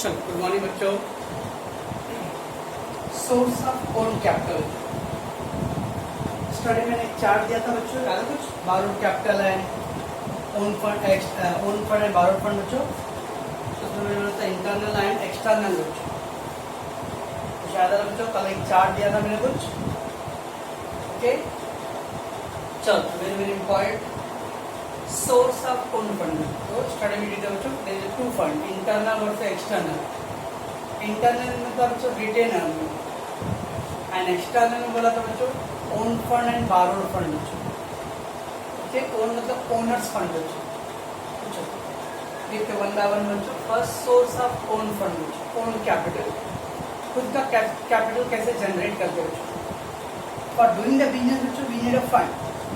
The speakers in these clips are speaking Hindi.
चलो गुड मॉर्निंग बच्चों। Source of own capital study मैंने एक चार्ट दिया था बच्चों, याद है कुछ? बारोड कैपिटल है, own fund and borrowed fund बच्चों। तो उसमें मैंने बोला था इंटरनल एंड एक्सटर्नल बच्चों। कुछ याद है बच्चों? कल एक चार्ट दिया था मैंने कुछ। ओके चलो very very important source of own fund. तो स्टडी में दीजिए बच्चों, there is two fund, internal और एक्सटर्नल। इंटरनल में था बच्चों रिटेनर एंड एक्सटर्नल में बोला था बच्चों own fund and borrowed fund बच्चों। ओके ओन मतलब ओनर्स फंड बच्चों। देखते वन बाय वन बच्चों। First source of own fund बच्चों, ओन कैपिटल, खुद का कैपिटल कैसे जनरेट करते बच्चों। फॉर डूइंग द बिजनेस बच्चों we need a fund,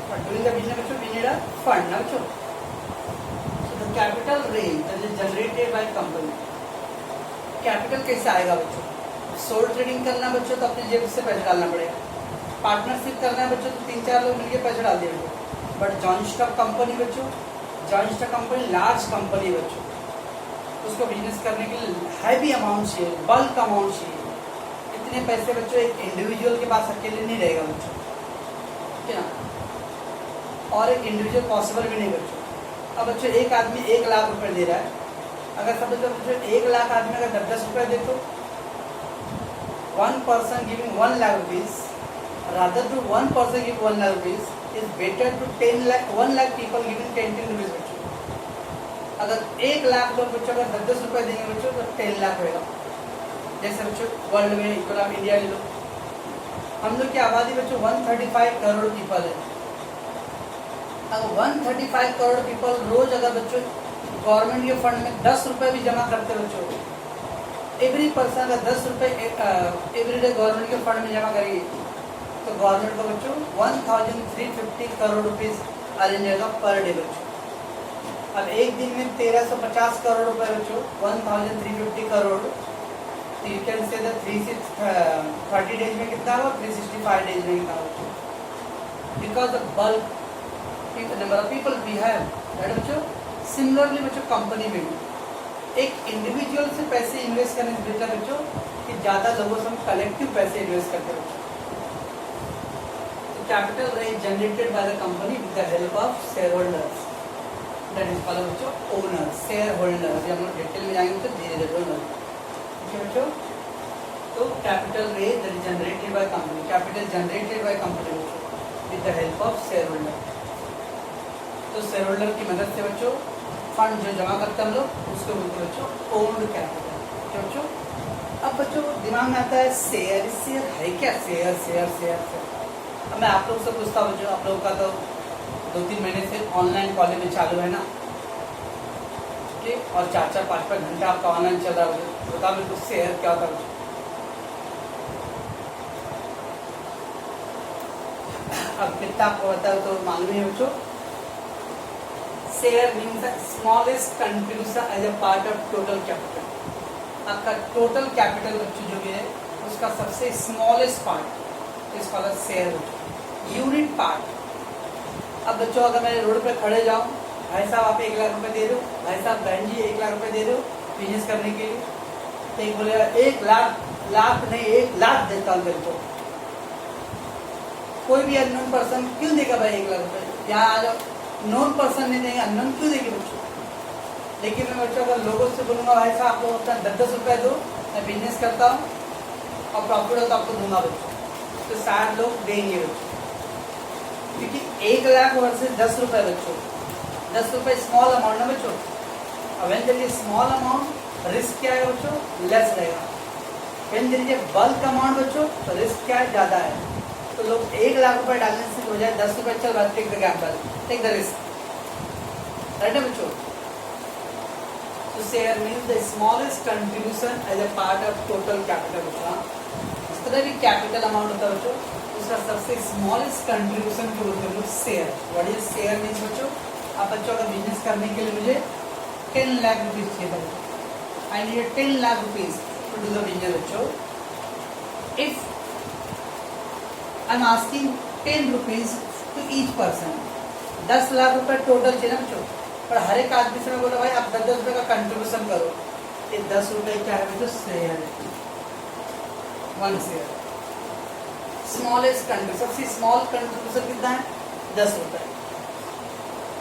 for doing the business बच्चों वी नीड अ फंड ना बच्चों। So the capital raise that is generated by company. Capital कैसे आएगा बच्चों? सोल ट्रेडिंग करना बच्चों तो अपनी जेब से पैसा डालना पड़ेगा। पार्टनरशिप करना है बच्चों तो 3-4 लोग मिलकर पैसा डाल देंगे। बट जॉइंट स्टॉक कंपनी बच्चों, joint stock company large company बच्चों, उसको बिजनेस करने के लिए हैवी अमाउंट चाहिए, बल्क अमाउंट चाहिए। इतने पैसे बच्चों एक इंडिविजुअल के पास अकेले नहीं रहेगा बच्चों, ठीक है ना। और एक इंडिविजुअल पॉसिबल भी नहीं बच्चों। अब बच्चों एक आदमी 1 लाख रुपए दे रहा है, अगर सब बच्चों 1 लाख आदमी अगर 10-10 रुपए दे तो 1 person giving 1 lakh rupees rather to 1 person give 1 lakh rupees is better to 1 lakh people giving 10 rupees बच्चों। अगर 1 लाख लोग बच्चों अगर 10-10 रुपए देंगे बच्चों तो 10 लाख होगा। जैसे बच्चों वर्ल्ड में इक्वल आप इंडिया ले लो, हम लोग की आबादी बच्चों 135 करोड़ पीपल है। अगर 135 करोड़ पीपल रोज अगर बच्चों गवर्नमेंट के फंड में 10 रुपए भी जमा करते बच्चों, एवरी पर्सन अगर 10 रुपए एवरी डे गवर्नमेंट के फंड में जमा करेगी तो गवर्नमेंट को बच्चों 1350 करोड़ रुपीज अरेंज होगा पर डे बच्चों। अब एक दिन में 1350 करोड़ रुपए बच्चों, 1350 करोड़, तो यू कैन से 30 डेज में कितना होगा, 365 डेज में कितना होगा, because the bulk number of people we have that बच्चों। सिमिलरली बच्चों कंपनी में भी एक इंडिविजुअल से पैसे इन्वेस्ट करने से बेहतर बच्चों कि ज़्यादा लोगों से हम कलेक्टिव पैसे इन्वेस्ट करते हैं बच्चों। तो capital raise generated by the company with the help of shareholders, that is called बच्चों ओनर, शेयर होल्डर्स। हम लोग डिटेल में जाएंगे तो धीरे धीरे ओनर, ठीक है बच्चों। तो capital raise that is generated by company, capital generated by company बच्चों with the help of shareholder. तो शेयर होल्डर की मदद से बच्चों फंड जो जमा करते हैं हम लोग उसको बोलते हैं बच्चों ओन्ड कैपिटल, ठीक है बच्चों। अब बच्चों दिमाग में आता है शेयर, शेयर है क्या? Share share share share. अब मैं आप लोग से पूछता हूँ बच्चों, आप लोगों का तो 2-3 महीने से ऑनलाइन कॉलेज में चालू है ना, ठीक, और 4-4, 5-5 घंटा आपका ऑनलाइन चल रहा है, बताओ मेरे को शेयर क्या होता है? अब कितना आपको बताओ तो मालूम है बच्चों, share means the smallest contribution as a part of total capital. आपका टोटल कैपिटल बच्चों जो भी है उसका सबसे smallest part is called share बच्चों, यूनिट पार्ट। अब बच्चों अगर मैं रोड पे खड़े जाऊँ, भाई साहब आप 1 लाख रुपए दे रहे हो, भाई साहब बहन जी 1 लाख रुपए दे रहे हो बिजनेस करने के लिए, तो एक बोलेगा 1 लाख नहीं 1 लाख देता हूँ तेरे को। कोई भी अननोन पर्सन क्यों देगा भाई 1 लाख रुपए? यहाँ आ जाओ, नोन पर्सन नहीं देंगे, अननोन क्यों देंगे बच्चों? लेकिन मैं बच्चों अगर लोगों से बोलूँगा भाई साहब आपको अपना 10-10 रुपये दो, मैं बिजनेस करता हूँ और प्रॉफिट हो तो आपको दूंगा बच्चों, तो शायद लोग देंगे बच्चों। क्योंकि 1 लाख वर्सेस 10 रुपये बच्चों, 10 रुपये स्मॉल अमाउंट है बच्चों। अब when there is small amount risk क्या है बच्चों? लेस रहेगा। When there is bulk amount बच्चों तो रिस्क क्या है? ज़्यादा है। तो लोग 1 लाख रुपए डालने से हो जाए 10 रुपये, चल रहा take the gamble, take the risk, right है बच्चों। तो share means the smallest contribution as a part of total capital बच्चों। इस तरह भी कैपिटल अमाउंट होता है बच्चों, उसका सबसे स्मॉलेस्ट कंट्रीब्यूशन जो होता है share. What is share means बच्चों, आप बच्चों अगर बिजनेस करने के लिए मुझे 10 लाख रुपीज चाहिए था बच्चों, I need 10 lakh rupees to do the business बच्चों। If I am asking 10 rupees to each person, 10 lakh रुपए टोटल चाहिए ना बच्चों, पर हर एक आदमी से मैं बोला भाई आप 10-10 रुपये का कंट्रीब्यूशन करो, ये 10 रुपए क्या है बच्चों? शेयर है, 1 शेयर। स्मॉलेस्ट कंट्रीब्यूशन, सबसे स्मॉल कंट्रीब्यूशन कितना है? 10 रुपए।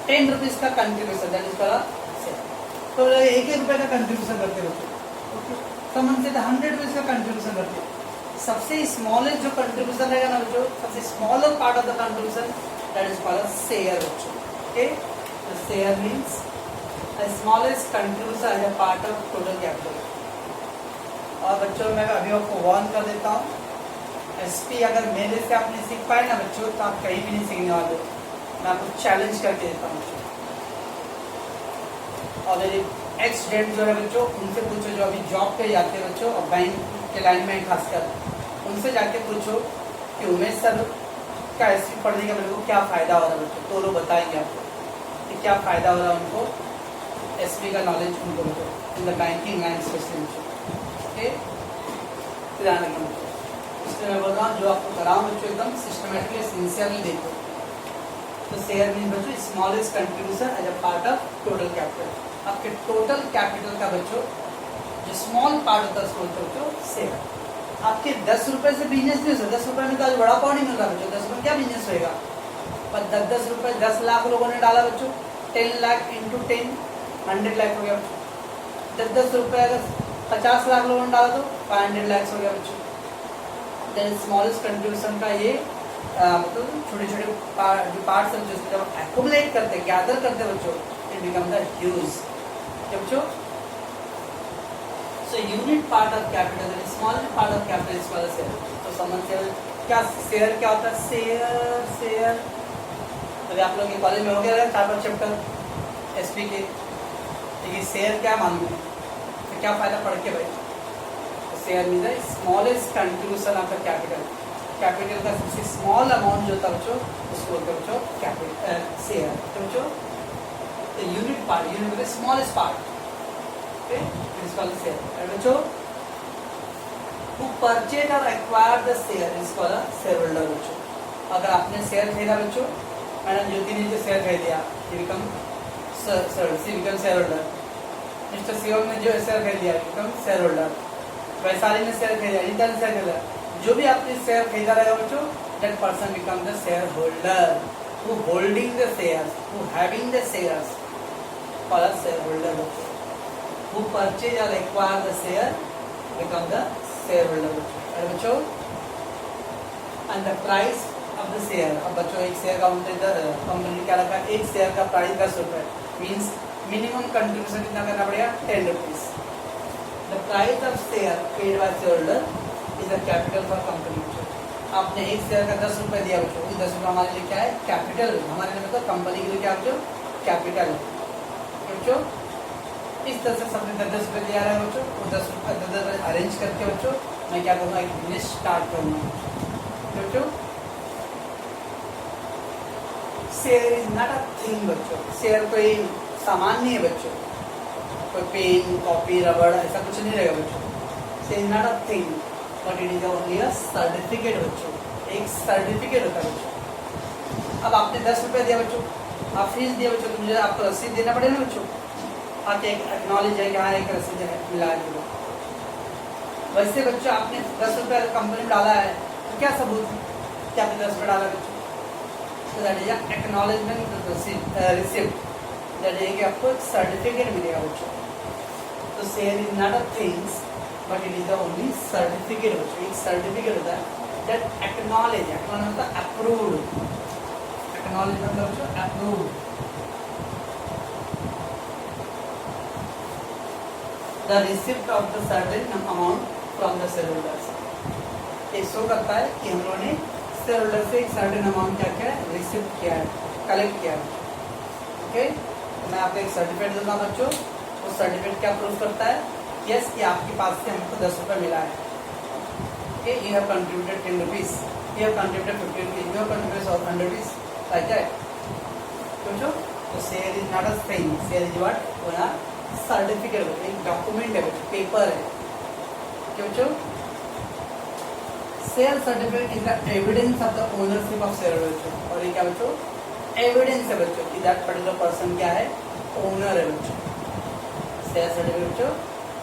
10 रुपीज का contribution that is called share. तो 1 रुपए का कंट्रीब्यूशन करते हैं बच्चों, समझ से 100 रुपीज का कंट्रीब्यूशन करते हैं। सबसे स्मॉलेस्ट जो कंट्रीब्यूशन रहेगा ना बच्चों, सबसे smaller part of the contribution that is called share बच्चों। ओके, तो share means the smallest contribution as a part of total capital. और बच्चों मैं अभी आपको वार्न कर देता हूँ, एसपी अगर मेरे से आप नहीं सीख पाए ना बच्चों तो आप कहीं भी नहीं सीखने वाले। मैं आपको चैलेंज करके देता हूँ। और मेरे एक्स स्टूडेंट जो है बच्चों, उनसे पूछो जो अभी जॉब पे जाते हैं बच्चों और बैंक के लाइन में खासकर, उनसे जाके पूछो कि उमेश सर का एसपी पढ़ने का मेरे को क्या फ़ायदा हो रहा है बच्चों, तो वो बताएंगे आपको कि क्या फ़ायदा हो रहा है उनको, एसपी का नॉलेज उनको बच्चों in the banking line specially बच्चों। ओके, ध्यान रखना बच्चों। इसलिए मैं बोल रहा हूँ जो आपको कराऊँ बच्चों एकदम सिस्टमेटिकली सिंसियरली देखो। तो शेयर मीन बच्चों smallest contribution as a part of total capital. आपके टोटल कैपिटल का बच्चों जो स्मॉल पार्ट होता है उसको बोलते हो शेयर। आपके 10 रुपए से बिजनेस नहीं हो सकता। 10 रुपए में तो आज बड़ा पाव नहीं मिल रहा बच्चों, 10 रुपए क्या बिजनेस होएगा? पर 10 रुपए 10 लाख लोगों ने डाला बच्चों, 10 लाख इंटू 10 100 लाख हो गया बच्चों। 10 रुपए अगर 50 लाख लोगों ने डाला तो 500 लाख हो गया बच्चों। स्मॉलेस्ट कंट्रीब्यूशन का ये मतलब छोटे छोटे जो पार्ट्स हैं जो जब एक्युमुलेट करते गैदर करते बच्चों, इट बिकम द ह्यूज बच्चों। So unit part of capital small part of capital is called share. तो समझ से क्या शेयर क्या होता है? शेयर शेयर अभी आप लोग के कॉलेज में हो गया 4-5 चैप्टर एसपी के, लेकिन शेयर क्या मालूम है? तो क्या फायदा पढ़ के भाई? Share mean the smallest contribution of the capital. Capital का सबसे स्मॉल अमाउंट जो था बच्चों उसको बोलते हैं बच्चों कैपिटल शेयर। तो बच्चों unit part, unit the smallest part, okay, it is called share. And बच्चों who purchase or acquire the share is called a shareholder बच्चों। अगर आपने शेयर खरीदा बच्चों, मैडम ज्योति ने जो शेयर खरीद लिया, ये become share holder. Mister Shivam ने जो शेयर खरीद लिया बिकम शेयर होल्डर। वैशाली ने शेयर खरीदा, रीता ने शेयर खरीदा, जो भी आपने शेयर खरीदा रहेगा बच्चों, that person become the share holder who holding the shares, who having the shares, called a shareholder बच्चों। Who purchase or acquire the share become the shareholder बच्चों। And the price of the share, अब बच्चों एक शेयर का कंपनी क्या रखा? एक शेयर का प्राइस 10 रुपए, मीन्स मिनिमम कंट्रीब्यूशन कितना करना पड़ेगा? 10 rupees. The price of share paid by shareholder is the capital for company बच्चों। आपने एक शेयर का 10 रुपए दिया बच्चों, 10 रुपये हमारे लिए क्या है? कैपिटल। हमारे लिए मतलब कंपनी के लिए क्या बच्चों? कैपिटल बच्चों। इस तरह से सबने 10 रुपये दिया है बच्चों, वो 10 रुपये अरेंज करके बच्चों मैं क्या करूँगा? एक बिजनेस स्टार्ट करूँगा बच्चों। Share is not a thing बच्चों। शेयर कोई सामान नहीं है बच्चों, कोई पेन कॉपी रबड़ ऐसा कुछ नहीं रहेगा बच्चों। Share is not a thing but it is only a certificate बच्चों। एक सर्टिफिकेट होता है बच्चों। अब आपने 10 रुपये दिया बच्चों, आप फीस दिया बच्चों, तो मुझे आपको रसीद देना पड़ेगा बच्चों। आके एक एक्नॉलेज है कि हाँ एक रसीद है मिला है। वैसे बच्चों आपने 10 रुपये कंपनी में डाला है तो क्या सबूत है कि आपने 10 रुपये डाला बच्चों? तो that is acknowledgement receipt, that is कि आपको एक सर्टिफिकेट मिलेगा बच्चों। तो share is not a things but it is the only certificate बच्चों। एक सर्टिफिकेट होता है दैट एक्नॉलेज, एक्नॉलेज मतलब अप्रूव्ड, एक्नॉलेज मतलब बच्चों approved. The receipt of the certain amount from the shareholders, ये शो करता है कि हम लोगों ने शेयर होल्डर से एक सर्टेन अमाउंट क्या किया है? रिसीव किया है, कलेक्ट किया है। ओके, तो मैं आपको एक सर्टिफिकेट दूंगा बच्चों। वो सर्टिफिकेट क्या प्रूव करता है? यस कि आपके पास से हमको 10 रुपये मिला है। Okay, you have contributed 10 rupees, you have contributed 50 rupees, you have contributed 100 rupees, like that बच्चों। तो share is not a thing, share is what? वो सर्टिफिकेट, एक डॉक्यूमेंट है बच्चों, पेपर है क्या बच्चों? Share certificate is the evidence of the ownership of share बच्चों। और ये क्या बच्चों? एविडेंस है बच्चों कि दैट पर्टिकुलर पर्सन क्या है? ओनर है बच्चों। शेयर सर्टिफिकेट बच्चों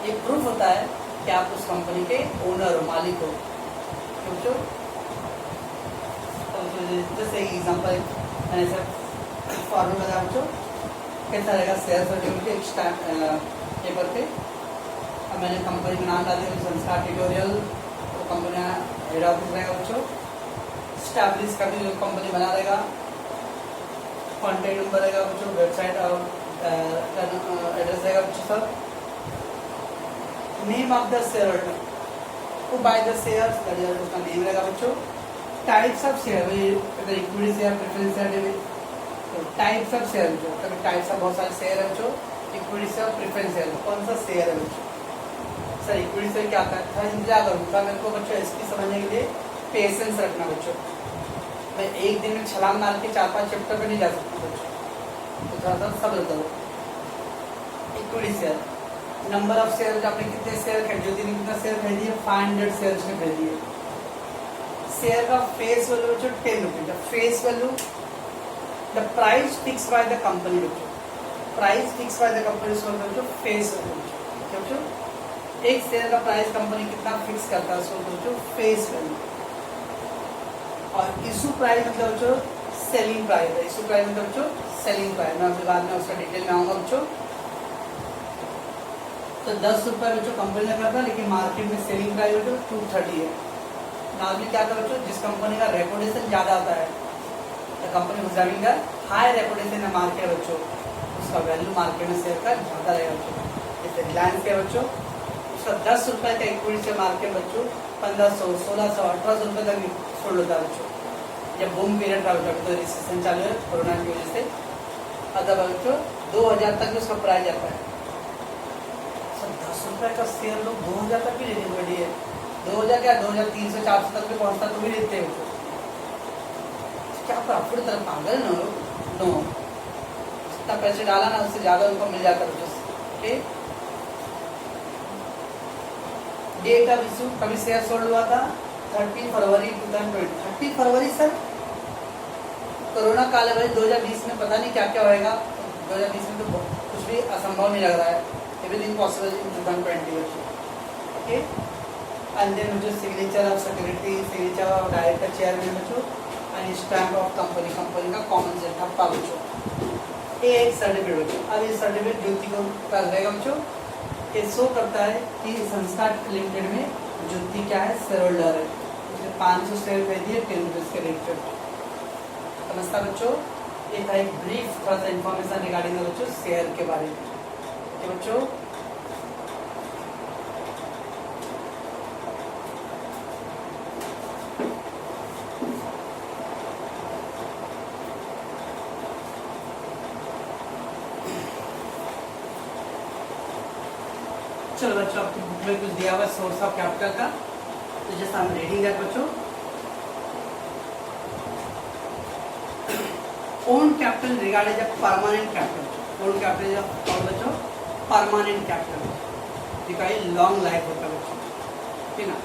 ये प्रूफ होता है कि आप उस कंपनी के ओनर हो, मालिक हो। बच्चों जैसे एग्जाम्पल मैंने सर फॉर्मूला बताया बच्चों, कैसा रहेगा शेयर सर्टिफिकेट पेपर पे। अब मैंने कंपनी का नाम डाल दिया संस्कार ट्यूटोरियल, तो कंपनी हेड ऑफिस रहेगा बच्चों। स्टैब्लिश का भी जो कंपनी बना रहेगा, कॉन्टैक्ट नंबर रहेगा बच्चों, वेबसाइट और एड्रेस रहेगा बच्चों सब। Name of the share holder, who by the shares, उसका नेम रहेगा बच्चों। Types of share, equity share, preference share, तो टाइप्स ऑफ शेयर जो कभी टाइप्स ऑफ बहुत सारे शेयर है बच्चों, इक्विटी शेयर, प्रेफरेंस शेयर, कौन सा शेयर है बच्चों। सर इक्विटी शेयर क्या होता है, इंतजार करूँगा मेरे को बच्चों इसकी समझने के लिए पेशेंस रखना बच्चों। मैं एक दिन में छलांग मार के 4-5 चैप्टर पे नहीं जा सकता बच्चों, तो थोड़ा सा सब्र करो। Equity share, number of share, जो आपने कितने शेयर खरीदे, दिन कितना शेयर खरीदिए, 500 शेयर ने खरीदिए। शेयर का फेस वैल्यू बच्चों 10 rupees, face value the price fix by the company बच्चों, price fix by the company बच्चों, फेस वैल्यू बच्चों। एक शेयर का प्राइस कंपनी कितना फिक्स करता है उसको बच्चों फेस वैल्यू। और इशू प्राइस मतलब बच्चों सेलिंग प्राइस है, इशू प्राइस मतलब बच्चों सेलिंग प्राइस। मैं अभी बाद में उसका डिटेल में आऊंगा बच्चों। तो 10 रुपये बच्चों कंपनी ने करता है, लेकिन मार्केट में सेलिंग प्राइस बच्चों 230 है। नॉर्मली क्या था बच्चों, जिस कंपनी का रेपुटेशन ज़्यादा होता है, the company whose having a high reputation in market बच्चों, उसका वैल्यू मार्केट में शेयर का ज़्यादा रहेगा बच्चों। जैसे रिलायंस के बच्चों, उसका 10 रुपये का इक्विटी शेयर मार्केट बच्चों 1500, 1600, 1800 रुपये तक छोड़ होता है बच्चों। जब बूम पीरियड था बच्चों, तो रिसेशन चालू है कोरोना की वजह से, अतः बच्चों 2000 तक भी उसका प्राइस जाता है। 10 रुपये का शेयर लोग 2000 तक भी लेने को रेडी है। 2000 क्या 2300, 400 तक भी पहुंचता तो भी लेते हैं वो। क्या प्रॉफिट तरफ पागल न हो, नो जितना पैसे डाला ना उससे ज्यादा उनको मिल जाता है। ओके, डेट ऑफ इशू, कभी शेयर सोल्ड हुआ था 30 फरवरी 2020। 30 फरवरी सर कोरोना काल है भाई, 2020 में पता नहीं क्या क्या होएगा। 2020 में तो कुछ भी असंभव नहीं लग रहा है, everything possible in 2020। Okay, and then जो signature of secretary, signature of director, chairman बच्चों, and stamp of company, company का कॉमन सेट ठप्पा बच्चों। ये एक सर्टिफिकेट बच्चों। अब ये सर्टिफिकेट ज्योति को कर रहेगा बच्चों, ये शो करता है कि संस्कार लिमिटेड में ज्योति क्या है, शेयर होल्डर है। उसने 500 शेयर खरीदिए 10 रुपीज के रेट पे। समझता बच्चों, ये था एक ब्रीफ थोड़ा सा इन्फॉर्मेशन रिगार्डिंग बच्चों शेयर के बारे में। बच्चों चलो बच्चों, आपकी बुक में कुछ दिया हुआ सोर्स ऑफ कैपिटल का, तो जैसा हम रीडिंग है बच्चों, own capital regarded as permanent capital. Own capital और बच्चों परमानेंट कैपिटल जिसका लॉन्ग लाइफ होता है बच्चों, ठीक ना।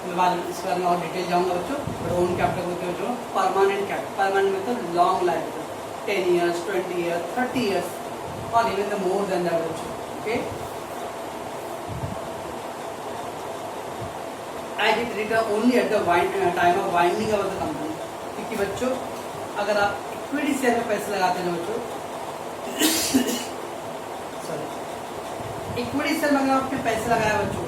मैं बाद में इस बारे में और डिटेल जाऊंगा बच्चों। बट ओन कैपिटल होते हैं बच्चों परमानेंट कैपिटल। परमानेंट मतलब लॉन्ग लाइफ होता है, 10 ईयर्स, 20 ईयर्स, 30 ईयर्स और even the more than that बच्चों। Okay, as it return only at the time of winding of the company. क्योंकि बच्चों अगर आप इक्विटी शेयर में पैसे लगाते हैं बच्चों, सॉरी इक्विटी शेयर में अगर आपने पैसे लगाया बच्चों,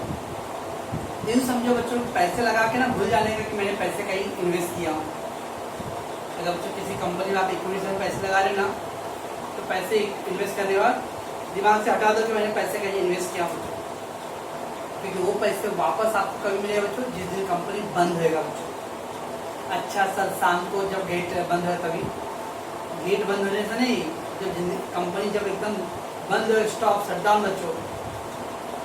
यूँ समझो बच्चों पैसे लगा के ना भूल जाने का कि मैंने पैसे कहीं इन्वेस्ट किया हूँ। अगर बच्चों किसी कंपनी में आप इक्विटी शेयर में पैसे लगा रहे ना, तो पैसे इन्वेस्ट करने के बाद दिमाग से हटा दो कि मैंने पैसे कहीं इन्वेस्ट किया हूँ, क्योंकि वो पैसे वापस आपको कभी मिलेगा बच्चों जिस दिन कंपनी बंद होएगा बच्चों। अच्छा सर, शाम को जब गेट बंद है तभी, गेट बंद होने से नहीं, जब कंपनी जब एकदम बंद हो, स्टॉप शटडाउन बच्चों,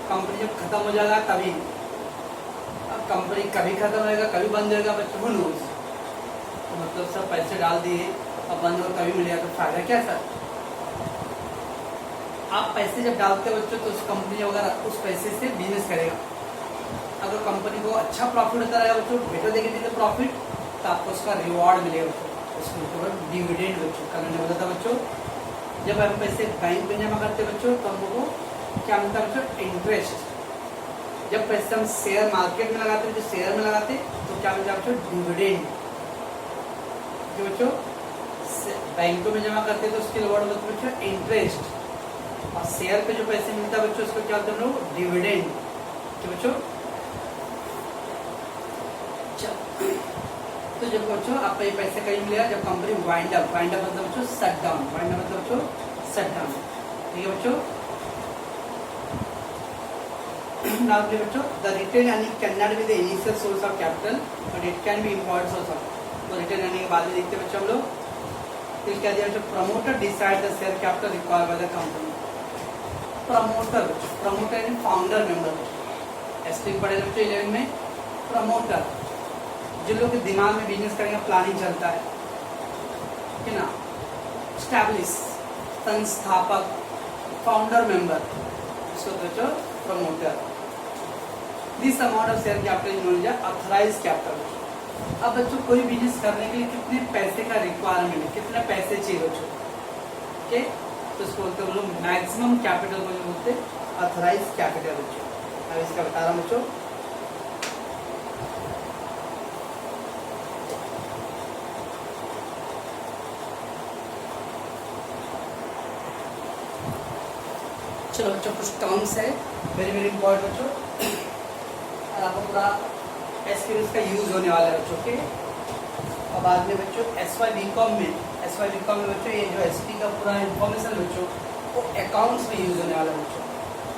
कंपनी जब खत्म हो जाएगा तभी। अब कंपनी कभी खत्म होएगा कभी बंद होएगा बच्चों, हु नोस। तो मतलब सब पैसे डाल दिए अब बंद हो कभी मिलेगा, तो फायदा क्या सर। आप पैसे जब डालते हो बच्चों, तो उस कंपनी अगर उस पैसे से बिजनेस करेगा, अगर कंपनी को अच्छा प्रॉफिट होता रहेगा बच्चों, बेटर देगी तो प्रॉफिट, तो आपको उसका रिवॉर्ड मिलेगा बच्चों, उसको डिविडेंड बच्चों। कल मैंने बोला था बच्चों, जब हम पैसे बैंक में जमा करते बच्चों, तो हमको क्या मिलता है बच्चों? इंटरेस्ट। जब पैसे हम शेयर मार्केट में लगाते हैं, जो शेयर में लगाते हैं, तो क्या मिलता है बच्चों? डिविडेंड। जो बच्चों बैंकों में जमा करते हैं तो उसकी रिवॉर्ड होता है बच्चों इंटरेस्ट, और शेयर पे जो पैसे मिलता है बच्चों उसको क्या बोलते हैं हम लोग? डिविडेंड। तो बच्चों तो जब बच्चों आपको ये पैसे कहीं मिलेगा जब कंपनी वाइंड अप मतलब बच्चों शट डाउन, वाइंड अप मतलब बच्चों शट डाउन। ठीक है बच्चों। Now बच्चों the retained earning cannot be the initial source of capital but it can be important source of। तो रिटेन अर्निंग के बाद में देखते हैं बच्चों हम लोग। फिर क्या दिया बच्चों? Promoter decide the share capital required by the company. Promoter यानी फाउंडर मेंबर। एसटी पढ़े बच्चों 11 में। प्रमोटर जिन लोग के दिमाग में बिजनेस करने का प्लानिंग चलता है, ठीक है ना। स्टैब्लिश संस्थापक, फाउंडर मेंबर, इसको बच्चों promoter. This amount of share capital is known as authorised capital. अब बच्चों कोई बिजनेस करने के लिए कितने पैसे का रिक्वायरमेंट है, कितने पैसे चाहिए बच्चों? ओके, तो इसको बोलते हैं हम लोग मैक्सिमम कैपिटल को जो बोलते हैं ऑथराइज्ड कैपिटल बच्चों। अब इसका बता रहा हूँ बच्चों। चलो बच्चों कुछ टर्म्स है वेरी वेरी इंपॉर्टेंट बच्चों, और आपको पूरा एक्सपीरियंस का यूज होने वाला है बच्चों के। और बाद में बच्चों एसवाई बीकॉम में बच्चों ये जो एसपी का पूरा इंफॉर्मेशन बच्चों वो अकाउंट्स में यूज होने वाला है बच्चों,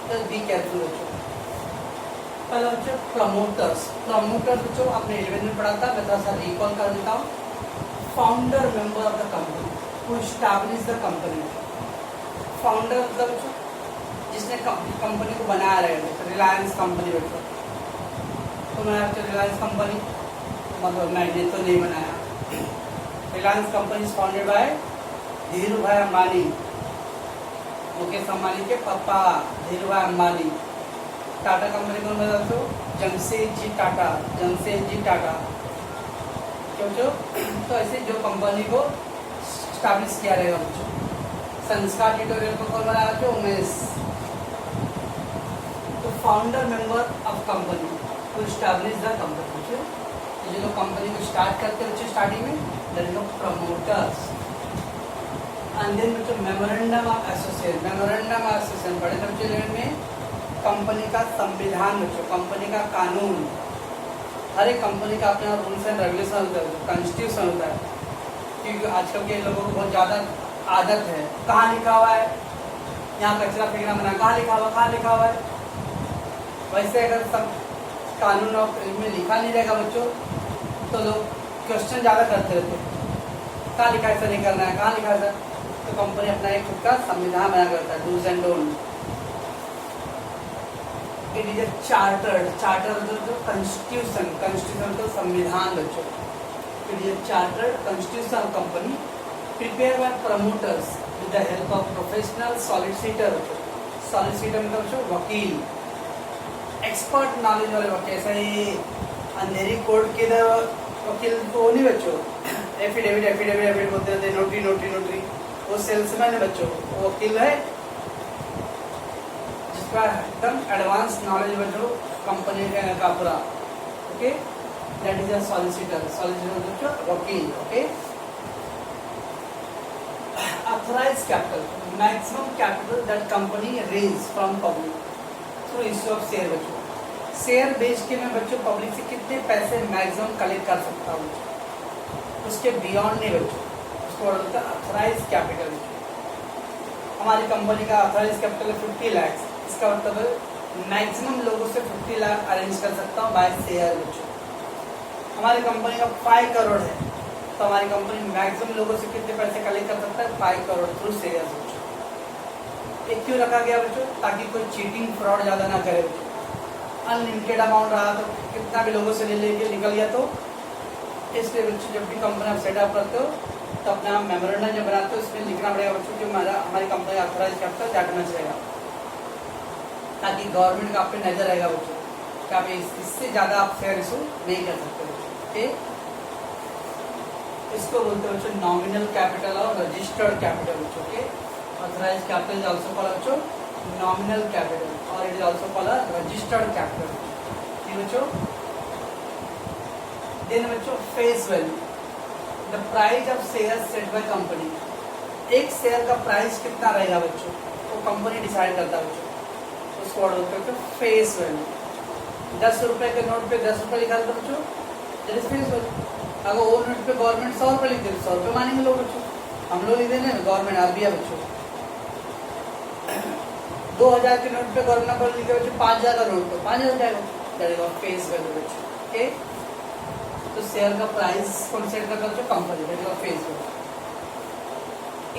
तो बी केयरफुल बच्चों। पहला बच्चों प्रमोटर्स बच्चों आपने 11 में पढ़ा था, मैं थोड़ा सा रिकॉल कर देता हूँ। Founder member of the company who establish the company. Founder मतलब बच्चों जिसने कंपनी को बनाया रहेगा। रिलायंस कंपनी बच्चों तो बनाया बच्चों रिलायंस कंपनी, मतलब मैंने तो नहीं बनाया। Reliance company is founded by Dhiru भाई अंबानी, मुकेश अंबानी के पापा धीरू भाई अंबानी। टाटा कंपनी कौन बना बच्चों? जमशेदजी टाटा। क्यों बच्चों? तो ऐसे जो कंपनी को स्टैब्लिश किया रहेगा बच्चों। संस्कार ट्यूटोरियल को कौन बनाया बच्चों? उमेश। तो founder member of company to establish the company बच्चों, जो लोग कंपनी को स्टार्ट करते हैं बच्चों स्टार्टिंग में that is promoters. And then बच्चों मेमोरेंडम ऑफ एसोसिएशन पढ़े थे बच्चों 11 में। कंपनी का संविधान बच्चों, कंपनी का कानून। हर एक कंपनी का अपना रूल्स एंड रेगुलेशन होता है, कॉन्स्टिट्यूशन होता है। क्योंकि आजकल के लोगों को बहुत ज़्यादा आदत है, कहाँ लिखा हुआ है यहाँ कचरा फेंकना मना, कहाँ लिखा हुआ है। वैसे अगर सब कानून और में लिखा नहीं रहेगा बच्चों तो लोग क्वेश्चन ज़्यादा करते रहते हैं, कहाँ लिखा ऐसा नहीं करना है, कहाँ लिखा ऐसा। तो कंपनी अपना एक खुद का संविधान बना करता है, dos and don't. It is a charter जो कॉन्स्टिट्यूशन तो संविधान बच्चों। It is a chartered constitution company prepare by promoters with the help of professional solicitor मतलब बच्चों वकील, एक्सपर्ट नॉलेज वाले वकील। ऐसा ही अंधेरी कोर्ट के वकील तो नहीं बच्चों, एफिडेविट बोलते रहते, नोटरी वो सेल्समैन है बच्चों, वो वकील है जिसका एकदम एडवांस नॉलेज बच्चों कंपनी का पूरा। Okay, that is a solicitor बच्चों वकील। Okay, authorised capital maximum capital that company raise from public through issue of share बच्चों। शेयर बेच के मैं बच्चों पब्लिक से कितने पैसे मैक्सिमम कलेक्ट कर सकता हूँ, उसके बियॉन्ड नहीं बच्चों, उसको बोलता है ऑथराइज्ड कैपिटल। हमारी कंपनी का ऑथराइज्ड कैपिटल है 50 लाख, इसका मतलब मैक्सिमम लोगों से 50 लाख अरेंज कर सकता हूँ बाय शेयर बच्चों। हमारी कंपनी का 5 करोड़ है तो हमारी कंपनी मैक्सिमम लोगों से कितने पैसे कलेक्ट कर सकता है? 5 करोड़ थ्रू शेयर बच्चों। ये क्यों रखा गया बच्चों? ताकि कोई चीटिंग फ्रॉड ज़्यादा ना करे बच्चों। अनलिमिटेड अमाउंट रहा तो कितना भी लोगों से ले लेके निकल गया, तो इसलिए बच्चों जब भी कंपनी आप सेटअप करते हो तो अपना मेमोरेंडम जब बनाते हो उसमें लिखना पड़ेगा बच्चों कि हमारी company authorise capital that much रहेगा, ताकि गवर्नमेंट का आप पे नजर रहेगा बच्चों कि आप इससे ज़्यादा आप शेयर इशू नहीं कर सकते बच्चों। ठीक, इसको बोलते हैं बच्चों नॉमिनल कैपिटल और रजिस्टर्ड कैपिटल बच्चों के। Authorised capital is also called बच्चों nominal capital, or it is also called a registered capital. ठीक बच्चों. Then बच्चों face value, the price of shares set by company. एक शेयर का प्राइस कितना रहेगा बच्चों, वो कंपनी डिसाइड करता है बच्चों, उसको ऑर्डर करते हैं फेस वैल्यू. 10 रुपए के नोट पे 10 रुपए लिखा था बच्चों, दैट इज फेस वैल्यू. अगर वो नोट पे गवर्नमेंट 100 रुपए लिख दे तो 100 रुपए मानेंगे लोग बच्चों. हम लोग लिख देंगे गवर्नमेंट आरबीआई बच्चों. 2000 के नोट पे गवर्नमेंट लिखे बच्चों 5000 का नोट पे 5000 जाएगा, दैट इज फेस वैल्यू बच्चों. ओके, तो शेयर का प्राइस कौन सेट करता है, company, that is face value.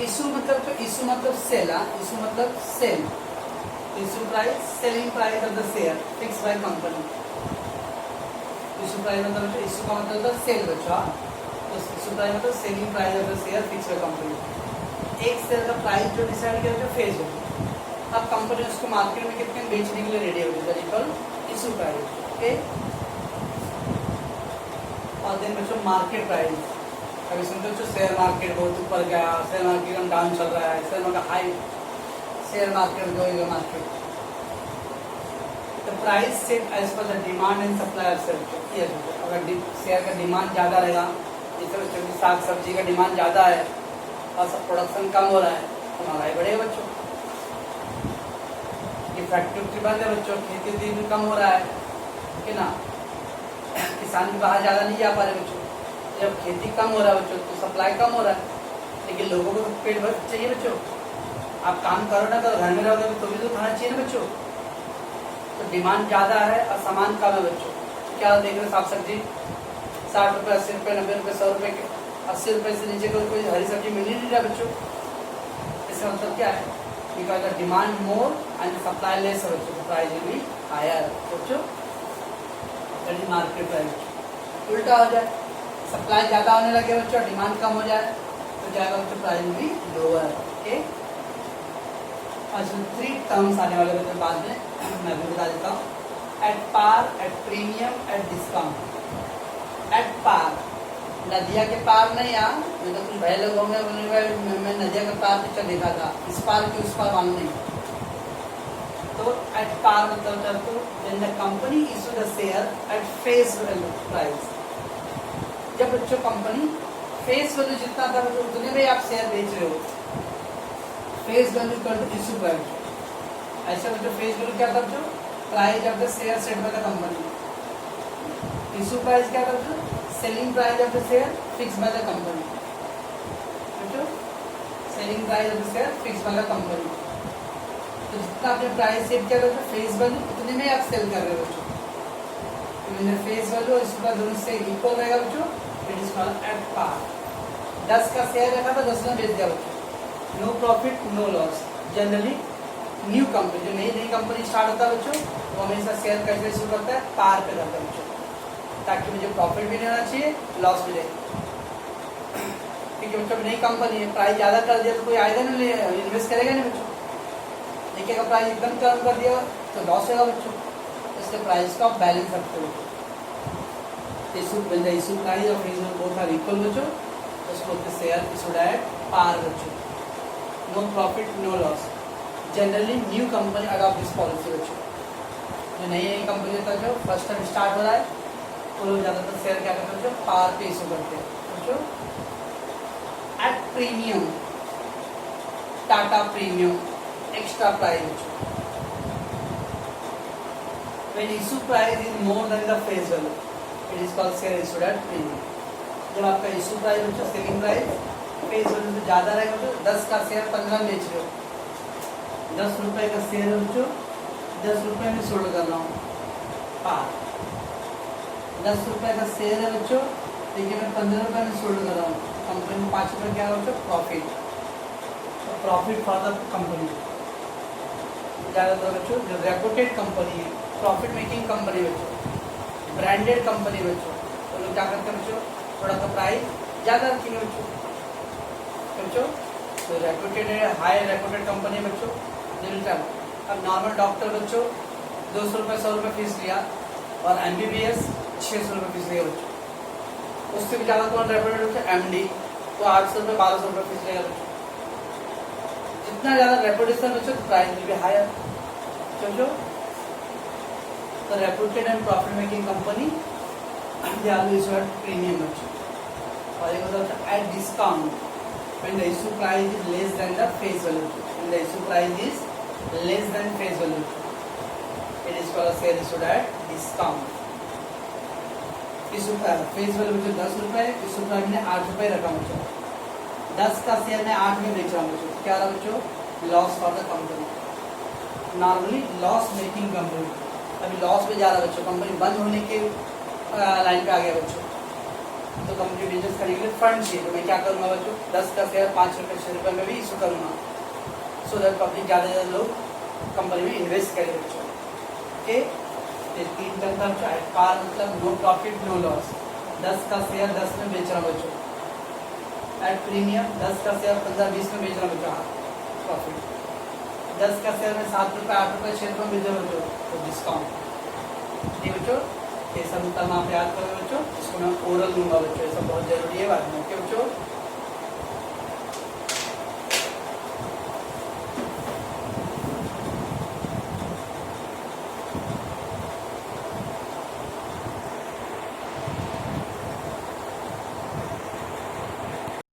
Issue मतलब तो इशू मतलब सेल, इशू मतलब sale. Issue price, selling price of the share fix by company. Issue price मतलब इशू का मतलब होता है सेल बच्चों. तो इशू प्राइस मतलब selling price of the share fix by company. एक शेयर का प्राइस जो डिसाइड किया जाता है फेस वैल्यू. अब कंपनी उसको मार्केट में कितने बेचने के लिए रेडी होगी, that is called issue price. Okay, और देन बच्चों मार्केट प्राइस. अभी सुनते हो शेयर मार्केट बहुत ऊपर गया, शेयर मार्केट एकदम डाउन चल रहा है, share market high, share market going market. The price set as per the demand and supply of share. अगर शेयर का डिमांड ज़्यादा रहेगा, जैसे साग सब्जी का डिमांड ज़्यादा है और सब प्रोडक्शन कम हो रहा है, तो महंगाई बढ़ेगा बच्चों. ये फैक्ट्री बंद है बच्चों, खेती भी कम हो रहा है, ठीक है ना. किसान भी बाहर ज़्यादा नहीं जा पा रहे बच्चों. जब खेती कम हो रहा है बच्चों तो सप्लाई कम हो रहा है, लेकिन लोगों को तो पेट भर चाहिए बच्चों. आप काम करो ना करो, घर में रहोगे तो भी तो खाना चाहिए ना बच्चों. तो डिमांड ज़्यादा है और सामान कम है बच्चों. क्या देख रहे साग सब्जी 60 रुपये 80 रुपये 90 रुपये 100 रुपये के, 80 रुपये से नीचे कोई हरी सब्जी मिल ही नहीं रहा बच्चों. इसका मतलब क्या है, because the demand more and supply less है बच्चों, प्राइस विल बी हायर बच्चों. That is market price. उल्टा हो जाए, सप्लाई ज़्यादा होने लगे बच्चों, डिमांड कम हो जाए तो जाएगा बच्चों प्राइस भी लोअर. ओके, अच्छा 3 टर्म्स आने वाले बच्चों बाद में मैं भी बता देता हूँ. At par, at premium, at discount. At par, नदिया के पार नहीं. यहाँ मैं तो कुछ भाई लोग होंगे मैं नदिया के पार पिक्चर देखा था, इस पार की उस पार मालूम नहीं. तो एट पार मतलब when the company issue the share at face value price. जब बच्चों कंपनी फेस वैल्यू जितना था बच्चों उतने में आप शेयर बेच रहे हो, फेस वैल्यू कर इशू प्राइस. ऐसे बच्चों फेस वैल्यू क्या था बच्चों, price of the share set by the company. Issue price क्या था बच्चों, selling price of the share fix by the company. बच्चों selling price of the share fix by the company. तो जितना आपने प्राइस सेट किया था फेस वैल्यू उतने में आप सेल कर रहे हो बच्चों. फेस वैल्यू और इसका दोनों से इक्वल रहेगा बच्चों, it is called at par. 10 का शेयर रखा था 10 में बेच दिया बच्चों, no profit no loss. Generally new company जो नई कंपनी स्टार्ट होता है बच्चों, वो हमेशा शेयर कैसे इशू करता है, पार पे करता है बच्चों, ताकि मुझे प्रॉफिट भी नहीं होना चाहिए, लॉस भी नहीं. क्योंकि बच्चों नई कंपनी है, प्राइस ज़्यादा कर दिया तो कोई आएगा नहीं, इन्वेस्ट करेगा नहीं बच्चों. एक का प्राइस एकदम कम कर दिया तो लॉस होगा बच्चों. इसके प्राइस का आप बैलेंस रखते हो. इशू प्राइस और face value both are equal बच्चों, उसको शेयर इशूड एट पार बच्चों, no profit no loss. Generally new company adopt this policy बच्चों. जो नई कंपनी होता है जो फर्स्ट टाइम स्टार्ट हो रहा है, वो लोग ज़्यादातर शेयर क्या करते हैं बच्चों, पार पे इशू करते हैं बच्चों. At premium, Tata premium, extra price बच्चों. When issue price is more than the face value, it is called share issued at premium. जब आपका इशू प्राइस बच्चों सेलिंग प्राइस फेस वैल्यू से ज़्यादा रहेगा बच्चों, 10 का शेयर 15 बेच रहे हो, 10 रुपये का शेयर है बच्चों, 10 रुपये में सोल्ड कर रहा हूँ पार. 10 रुपये का शेयर है बच्चों, लेकिन मैं 15 रुपये में सोल्ड कर रहा हूँ. कंपनी में 5 रुपये क्या है बच्चों, प्रॉफिट. तो प्रॉफिट फॉर द कंपनी. ज़्यादातर बच्चों जो रेपुटेड कंपनी है, प्रॉफिट मेकिंग कंपनी बच्चों, ब्रांडेड कंपनी बच्चों, तो लोग क्या करते हैं बच्चों, थोड़ा सा प्राइस ज़्यादा रखेंगे बच्चों. तो रेपुटेड है, हाई रेपुटेड कंपनी है बच्चों, रिटर्न. अब नॉर्मल डॉक्टर बच्चों 200 रुपये 100 रुपये फीस लिया, और MBBS 600 रुपये फीस लिया बच्चों. उससे भी ज़्यादा कौन रेपुटेड बच्चों, MD, तो 800 रुपये 1200 रुपये फीस लेगा बच्चों. जितना ज़्यादा रेपुटेशन बच्चों तो प्राइस विल बी हायर। समझो, तो reputed and profit making company they are issue at premium बच्चों। और एक होता है at discount when the issue price is less than the face value, when the issue price is less than face value, it is called a share issued at discount। issue price face value बच्चों 10 रुपए, issue price मैंने 8 रुपए रखा बच्चों, 10 का शेयर मैं 8 में बेच रहा हूँ बच्चों, क्या रहा बच्चों, loss for the company, normally loss making company, अभी लॉस में जा रहा बच्चों, कंपनी बंद होने के लाइन पे आ गया बच्चों, तो कंपनी बिजनेस करने के लिए फंड चाहिए, तो मैं क्या करूँगा बच्चों, 10 का शेयर 5 रुपये 6 रुपये में भी इशू करूँगा, सो दैट पब्लिक ज़्यादा से ज़्यादा लोग कंपनी में इन्वेस्ट करें बच्चों। ओके, तीन टर्म था पार मतलब नो प्रॉफिट नो लॉस, 10 का शेयर 10 में बेच रहा हूँ बच्चों एट प्रीमियम, 10 का शेयर 15-20 में बेच रहा हूँ बच्चों प्रॉफिट, 10 का शेयर में 7 रुपये 8 रुपये 6 रुपये बेच रहा हूँ बच्चों, तो डिस्काउंट। ठीक बच्चों, ये सब टर्म आप याद करोगे बच्चों, इसको मैं ओरल दूंगा बच्चों, ये सब बहुत जरूरी है बाद में। ओके बच्चों।